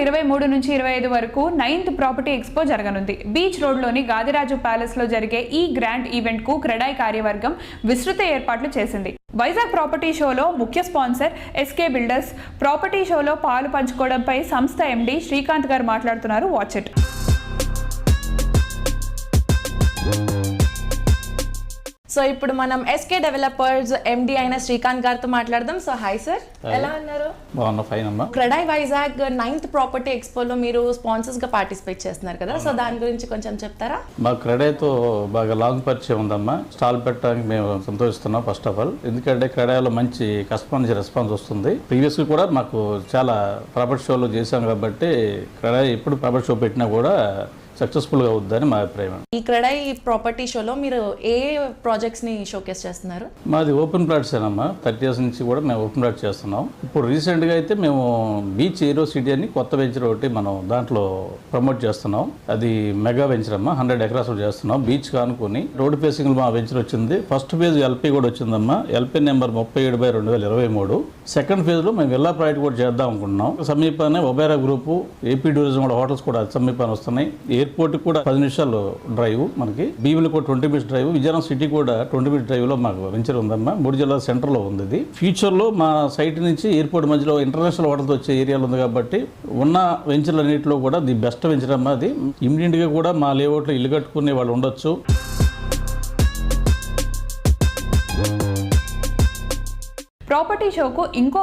23 నుంచి 25 వరకు 9th property expo జరగనుంది. బీచ్ రోడ్లోని గాదిరాజు ప్యాలెస్లో జరిగే ఈ గ్రాండ్ ఈవెంట్కు క్రెడాయ్ కార్యవర్గం విస్తృత ఏర్పాట్లు చేసింది. వైజాగ్ ప్రాపర్టీ షోలో ముఖ్య స్పాన్సర్ ఎస్కే బిల్డర్స్. ప్రాపర్టీ షోలో పాలు పంచుకోవడంపై సంస్థ ఎండి శ్రీకాంత్ గారు మాట్లాడుతున్నారు. Watch it. సో ఇప్పుడు మనం ఎస్కే డెవలపర్స్ ఎండి అయిన శ్రీకాంత్ గారితో మాట్లాడదాం. సో హాయ్ సార్, ఎలా ఉన్నారు? బాగున్నా, ఫైన్ అమ్మా. క్రెడాయ్ వైజాగ్ 9th ప్రాపర్టీ ఎక్స్పోలో మీరు స్పాన్సర్స్ గా పార్టిసిపేట్ చేస్తున్నారు కదా, సో దాని గురించి కొంచెం చెప్తారా? మా క్రెడాయ్తో బాగా లాంగ్ పరిచయం ఉందమ్మా. స్టాల్ పెట్టడానికి మేము సంతోషిస్తున్నాం ఫస్ట్ ఆఫ్ ఆల్. ఎందుకంటే క్రెడాయ్లో మంచి కస్టమర్ నుంచి రెస్పాన్స్ వస్తుంది. ప్రీవియస్ కూడా మాకు చాలా ప్రాపర్టీ షోలు చేశాం కాబట్టి క్రెడాయ్ ఎప్పుడు ప్రాపర్టీ షో పెట్టినా కూడా సక్సెస్ఫుల్ గా అవుద్దని మా అభిప్రాయం. ఈ క్రెడాయ్ ప్రాపర్టీ షోలో మీరు ఏ ప్రాజెక్ట్స్ ని షోకేస్ చేస్తున్నారు? మాది ఓపెన్ ప్లాట్స్ ఏనమ్మా. 30 years నుంచి కూడా మేము ఓపెన్ ప్లాట్స్ చేస్తున్నాం. ఇప్పుడు రీసెంట్ గా అయితే మేము బీచ్ ఏరో సిటీ అని కొత్త వెంచర్ ఒకటి మనం దాంట్లో ప్రమోట్ చేస్తున్నాం. అది మెగా వెంచర్ అమ్మా. 100 acres చేస్తున్నాం. బీచ్ కానుకొని రోడ్ ఫేసింగ్ మా వెంచర్ వచ్చింది. ఫస్ట్ ఫేజ్ ఎల్పీ కూడా వచ్చిందమ్మా. LP number 37/2023. సెకండ్ ఫేజ్ లో మేము విల్లా ప్రాజెక్ట్ కూడా చేద్దాం అనుకుంటున్నాం. సమీపానే ఒబేరా గ్రూప్, ఏపీ టూరిజం కూడా హోటల్స్ కూడా సమీపాన్ని వస్తున్నాయి. ఎయిర్పోర్ట్ కూడా 10 నిమిషాలు డ్రైవ్, మనకి భీములు కూడా 20 minutes డ్రైవ్, విజయనగరం సిటీ కూడా 20 minutes డ్రైవ్ లో మాకు వెంచర్ ఉందమ్మా. 3 జిల్లాల సెంటర్ లో ఉంది ఇది. ఫ్యూచర్ లో మా సైట్ నుంచి ఎయిర్పోర్ట్ మధ్యలో ఇంటర్నేషనల్ హోటల్స్ వచ్చే ఏరియాలో ఉంది కాబట్టి ఉన్న వెంచర్లు అన్నింటిలో కూడా ది బెస్ట్ వెంచర్ అమ్మా. అది ఇమ్మీడియట్ గా కూడా మా లేఅవుట్ లో ఇల్లు కట్టుకునే వాళ్ళు ఉండొచ్చు. ప్రాపర్టీ షోకు ఇంకో